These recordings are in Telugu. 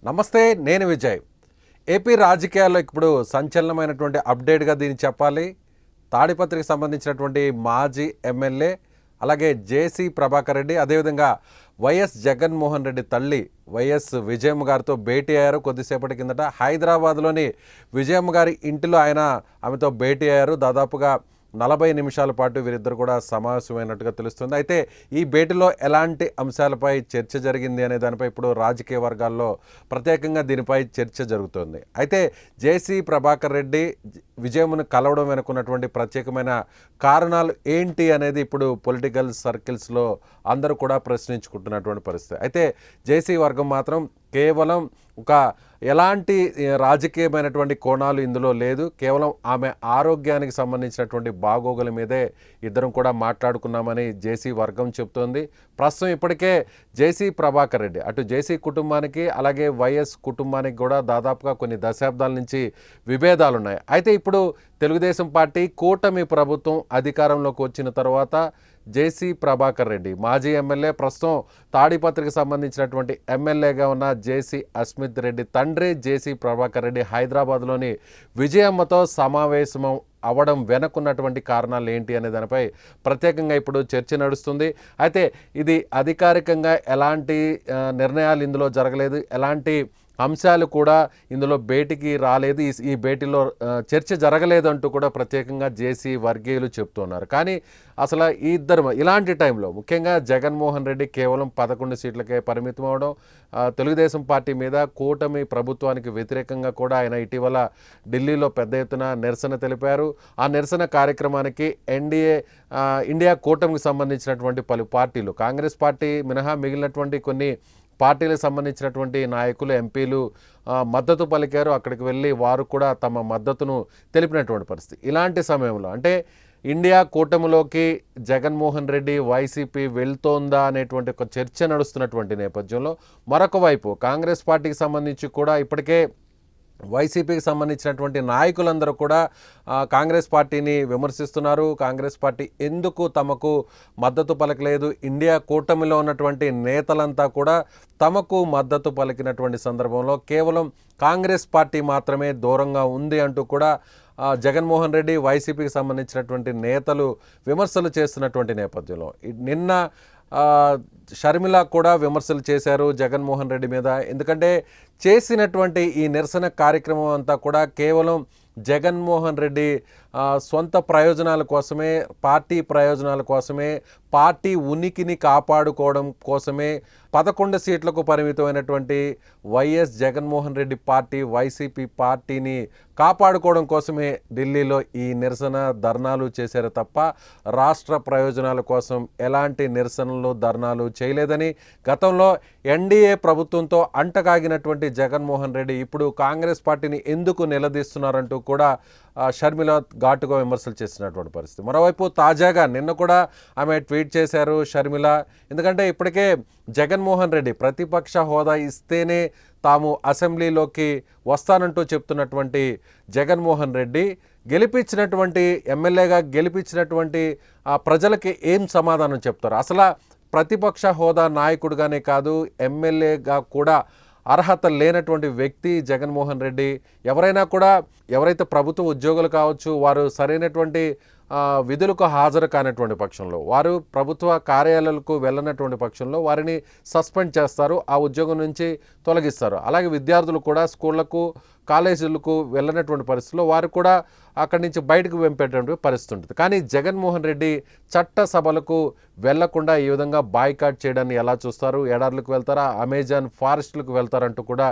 నమస్తే, నేను విజయ్. ఏపీ రాజకీయాల్లో ఇప్పుడు సంచలనమైనటువంటి అప్డేట్గా దీన్ని చెప్పాలి. తాడిపత్రికి సంబంధించినటువంటి మాజీ ఎమ్మెల్యే, అలాగే జేసీ ప్రభాకర్ రెడ్డి, అదేవిధంగా వైఎస్ జగన్మోహన్ రెడ్డి తల్లి వైఎస్ విజయమ్మ గారితో భేటీ అయ్యారు. కొద్దిసేపటి కిందట హైదరాబాద్లోని విజయమ్మ గారి ఇంటిలో ఆమెతో భేటీ అయ్యారు. దాదాపుగా 40 నిమిషాల పాటు వీరిద్దరు కూడా సమావేశమైనట్టుగా తెలుస్తుంది. అయితే ఈ భేటీలో ఎలాంటి అంశాలపై చర్చ జరిగింది అనే దానిపై ఇప్పుడు రాజకీయ వర్గాల్లో ప్రత్యేకంగా దీనిపై చర్చ జరుగుతుంది. అయితే జేసీ ప్రభాకర్ రెడ్డి విజయమ్మను కలవడం వెనుకున్నటువంటి ప్రత్యేకమైన కారణాలు ఏంటి అనేది ఇప్పుడు పొలిటికల్ సర్కిల్స్లో అందరూ కూడా ప్రశ్నించుకుంటున్నటువంటి పరిస్థితి. అయితే జేసీ వర్గం మాత్రం కేవలం ఎలాంటి రాజకీయమైనటువంటి కోణాలు ఇందులో లేదు, కేవలం ఆమె ఆరోగ్యానికి సంబంధించినటువంటి బాగోగుల మీదే ఇద్దరం కూడా మాట్లాడుకున్నామని జేసీ వర్గం చెబుతోంది. ప్రస్తుతం ఇప్పటికే జేసీ ప్రభాకర్ రెడ్డి అటు జేసీ కుటుంబానికి అలాగే వైఎస్ కుటుంబానికి కూడా దాదాపుగా కొన్ని దశాబ్దాల నుంచి విభేదాలు ఉన్నాయి. అయితే ఇప్పుడు తెలుగుదేశం పార్టీ కూటమి ప్రభుత్వం అధికారంలోకి వచ్చిన తర్వాత జేసీ ప్రభాకర్ రెడ్డి మాజీ ఎమ్మెల్యే, ప్రస్తుతం తాడిపత్రికి సంబంధించినటువంటి ఎమ్మెల్యేగా ఉన్న జేసీ అస్మిత్ రెడ్డి తండ్రి జేసీ ప్రభాకర్ రెడ్డి హైదరాబాద్లోని విజయమ్మతో సమావేశం అవ్వడం వెనకున్నటువంటి కారణాలు ఏంటి అనే దానిపై ప్రత్యేకంగా ఇప్పుడు చర్చ నడుస్తుంది. అయితే ఇది అధికారికంగా ఎలాంటి నిర్ణయాలు ఇందులో జరగలేదు, ఎలాంటి అంశాలు కూడా ఇందులో భేటీకి రాలేదు, ఈ భేటీలో చర్చ జరగలేదు అంటూ కూడా ప్రత్యేకంగా జేసీ వర్గీయులు చెప్తున్నారు. కానీ అసలు ఈ ఇద్దరు ఇలాంటి టైంలో ముఖ్యంగా జగన్మోహన్ రెడ్డి కేవలం 11 సీట్లకే పరిమితం అవడం, తెలుగుదేశం పార్టీ మీద కూటమి ప్రభుత్వానికి వ్యతిరేకంగా కూడా ఆయన ఇటీవల ఢిల్లీలో పెద్ద ఎత్తున నిరసన తెలిపారు. ఆ నిరసన కార్యక్రమానికి ఇండియా కూటమికి సంబంధించినటువంటి పలు పార్టీలు, కాంగ్రెస్ పార్టీ మినహా మిగిలినటువంటి కొన్ని పార్టీలకు సంబంధించినటువంటి నాయకులు, ఎంపీలు మద్దతు పలికారు. అక్కడికి వెళ్ళి వారు కూడా తమ మద్దతును తెలిపినటువంటి పరిస్థితి. ఇలాంటి సమయంలో అంటే ఇండియా కూటమిలోకి జగన్మోహన్ రెడ్డి వైసీపీ వెళ్తోందా అనేటువంటి ఒక చర్చ నడుస్తున్నటువంటి నేపథ్యంలో మరొక వైపు కాంగ్రెస్ పార్టీకి సంబంధించి కూడా ఇప్పటికే వైసీపీకి సంబంధించినటువంటి నాయకులందరూ కూడా కాంగ్రెస్ పార్టీని విమర్శిస్తున్నారు. కాంగ్రెస్ పార్టీ ఎందుకు తమకు మద్దతు పలకలేదు, ఇండియా కూటమిలో ఉన్నటువంటి నేతలంతా కూడా తమకు మద్దతు పలికినటువంటి సందర్భంలో కేవలం కాంగ్రెస్ పార్టీ మాత్రమే దూరంగా ఉంది అంటూ కూడా జగన్మోహన్ రెడ్డి వైసీపీకి సంబంధించినటువంటి నేతలు విమర్శలు చేస్తున్నటువంటి నేపథ్యంలో నిన్న షర్మిల కూడా విమర్శలు చేశారు జగన్మోహన్ రెడ్డి మీద. ఎందుకంటే చేసినటువంటి ఈ నిరసన కార్యక్రమం అంతా కూడా కేవలం జగన్మోహన్ రెడ్డి సొంత ప్రయోజనాల కోసమే, పార్టీ ప్రయోజనాల కోసమే, పార్టీ ఉనికిని కాపాడుకోవడం కోసమే 11 సీట్లకు పరిమితమైనటువంటి YS Jaganmohan Reddy party YCP పార్టీని కాపాడుకోవడం కోసమే ఢిల్లీలో ఈ నిరసన ధర్నాలు చేశారు తప్ప రాష్ట్ర ప్రయోజనాల కోసం ఎలాంటి నిరసనలు ధర్నాలు చేయలేదని, గతంలో ఎన్డీఏ ప్రభుత్వంతో అంటకాగినటువంటి జగన్మోహన్ రెడ్డి ఇప్పుడు కాంగ్రెస్ పార్టీని ఎందుకు నిలదీస్తున్నారంటూ కూడా షర్మిల ఘాటుగా విమర్శలు చేసినటువంటి పరిస్థితి. మరోవైపు తాజాగా నిన్న కూడా ఆమె ట్వీట్ చేశారు షర్మిల. ఎందుకంటే ఇప్పటికే జగన్మోహన్ రెడ్డి ప్రతిపక్ష హోదా ఇస్తేనే తాము అసెంబ్లీలోకి వస్తానంటూ చెప్తున్నటువంటి జగన్మోహన్ రెడ్డి గెలిపించినటువంటి ఎమ్మెల్యేగా గెలిపించినటువంటి ప్రజలకి ఏం సమాధానం చెప్తారు? అసలు ప్రతిపక్ష హోదా నాయకుడిగానే కాదు, ఎమ్మెల్యేగా కూడా అర్హత లేనటువంటి వ్యక్తి జగన్మోహన్ రెడ్డి. ఎవరైతే ప్రభుత్వ ఉద్యోగులు కావచ్చు, వారు సరైనటువంటి విధులకు హాజరు కానటువంటి పక్షంలో, వారు ప్రభుత్వ కార్యాలయాలకు వెళ్ళనటువంటి పక్షంలో వారిని సస్పెండ్ చేస్తారు, ఆ ఉద్యోగం నుంచి తొలగిస్తారు. అలాగే విద్యార్థులు కూడా స్కూళ్లకు కాలేజీలకు వెళ్ళనటువంటి పరిస్థితుల్లో వారు కూడా అక్కడి నుంచి బయటకు వెంపేటువంటి పరిస్థితి ఉంటుంది. కానీ జగన్మోహన్ రెడ్డి చట్ట సభలకు వెళ్లకుండా ఈ విధంగా బాయ్కాట్ చేయడాన్ని ఎలా చూస్తారు? ఎడార్లకు వెళ్తారా, అమెజాన్ ఫారెస్ట్లకు వెళ్తారంటూ కూడా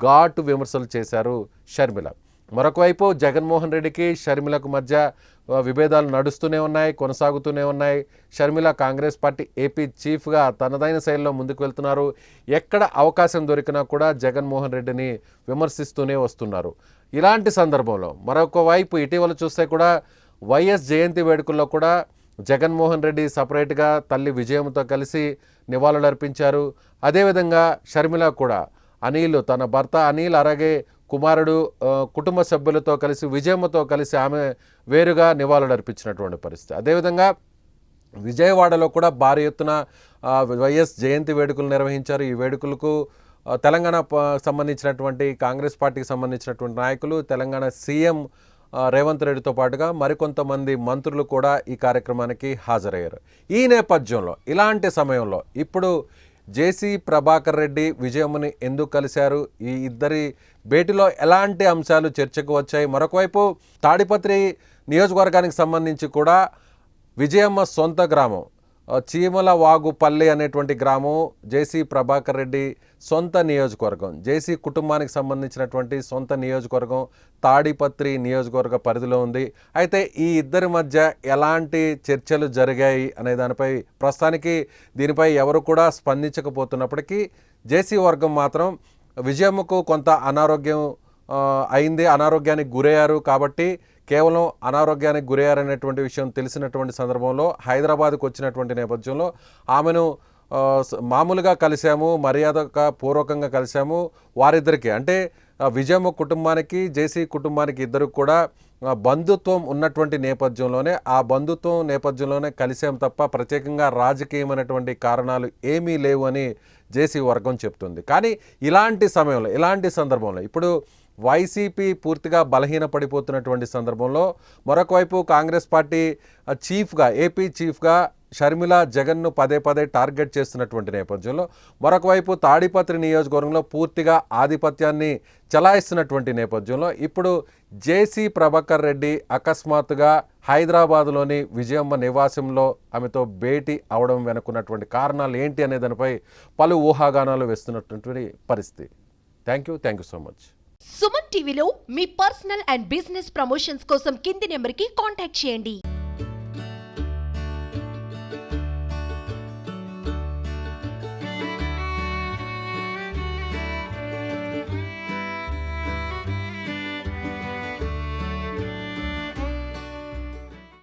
ఘాటు విమర్శలు చేశారు షర్మిల. మరొక వైపు జగన్మోహన్ రెడ్డికి షర్మిలకు మధ్య విభేదాలు నడుస్తూనే ఉన్నాయి, కొనసాగుతూనే ఉన్నాయి. షర్మిల కాంగ్రెస్ పార్టీ ఏపీ చీఫ్గా తనదైన శైలిలో ముందుకు వెళ్తున్నారు. ఎక్కడ అవకాశం దొరికినా కూడా జగన్మోహన్ రెడ్డిని విమర్శిస్తూనే వస్తున్నారు. ఇలాంటి సందర్భంలో మరొక వైపు ఇటీవల చూస్తే కూడా వైఎస్ జయంతి వేడుకల్లో కూడా జగన్మోహన్ రెడ్డి సపరేట్గా తల్లి విజయమ్మతో కలిసి నివాళులర్పించారు. అదేవిధంగా షర్మిల కూడా తన భర్త అనిల్ అలాగే కుమారుడు కుటుంబ సభ్యులతో కలిసి విజయమ్మతో కలిసి ఆమె వేరుగా నివాళులర్పించినటువంటి పరిస్థితి. అదేవిధంగా విజయవాడలో కూడా భారీ ఎత్తున వైఎస్ జయంతి వేడుకలు నిర్వహించారు. ఈ వేడుకలకు తెలంగాణ సంబంధించినటువంటి కాంగ్రెస్ పార్టీకి సంబంధించినటువంటి నాయకులు, తెలంగాణ సీఎం రేవంత్ రెడ్డితో పాటుగా మరికొంతమంది మంత్రులు కూడా ఈ కార్యక్రమానికి హాజరయ్యారు. ఈ నేపథ్యంలో ఇలాంటి సమయంలో ఇప్పుడు జేసీ ప్రభాకర్ రెడ్డి విజయమ్మని ఎందుకు కలిశారు, ఈ ఇద్దరి భేటీలో ఎలాంటి అంశాలు చర్చకు వచ్చాయి, మరొకవైపు తాడిపత్రి నియోజకవర్గానికి సంబంధించి కూడా విజయమ్మ సొంత గ్రామం చీమలవాగుపల్లి అనేటువంటి గ్రామం జేసీ ప్రభాకర్ రెడ్డి సొంత నియోజకవర్గం, జేసీ కుటుంబానికి సంబంధించినటువంటి సొంత నియోజకవర్గం తాడిపత్రి నియోజకవర్గ పరిధిలో ఉంది. అయితే ఈ ఇద్దరి మధ్య ఎలాంటి చర్చలు జరిగాయి అనే దానిపై ప్రస్తుతానికి దీనిపై ఎవరు కూడా స్పందించకపోతున్నప్పటికీ జేసీ వర్గం మాత్రం విజయమ్మకు కొంత అనారోగ్యం అయింది, అనారోగ్యానికి గురయ్యారు కాబట్టి కేవలం అనారోగ్యానికి గురయ్యారనేటువంటి విషయం తెలిసినటువంటి సందర్భంలో హైదరాబాద్కు వచ్చినటువంటి నేపథ్యంలో ఆమెను మామూలుగా కలిశాము, మర్యాదపూర్వకంగా కలిశాము. వారిద్దరికీ అంటే విజయమ్మ కుటుంబానికి జేసీ కుటుంబానికి ఇద్దరు కూడా బంధుత్వం ఉన్నటువంటి నేపథ్యంలోనే ఆ బంధుత్వం నేపథ్యంలోనే కలిసాం తప్ప ప్రత్యేకంగా రాజకీయమైనటువంటి కారణాలు ఏమీ లేవు అని జేసీ వర్గం చెప్తుంది. కానీ ఇలాంటి సమయంలో ఇలాంటి సందర్భంలో ఇప్పుడు వైసీపీ పూర్తిగా బలహీనపడిపోతున్నటువంటి సందర్భంలో మరొకవైపు కాంగ్రెస్ పార్టీ చీఫ్గా ఏపీ చీఫ్గా షర్మిల జగన్ను పదే పదే టార్గెట్ చేస్తున్నటువంటి నేపథ్యంలో మరొకవైపు తాడిపత్రి నియోజకవర్గంలో పూర్తిగా ఆధిపత్యాన్ని చలాయిస్తున్నటువంటి నేపథ్యంలో ఇప్పుడు జేసీ ప్రభాకర్ రెడ్డి అకస్మాత్తుగా హైదరాబాదులోని విజయమ్మ నివాసంలో ఆమెతో భేటీ అవడం వెనుకున్నటువంటి కారణాలు ఏంటి అనే దానిపై పలు ఊహాగానాలు వేస్తున్నటువంటి పరిస్థితి. Thank you so much. Suman టీవీలో మీ పర్సనల్ అండ్ బిజినెస్ ప్రమోషన్స్ కోసం కింది నెంబర్కి కాంటాక్ట్ చేయండి.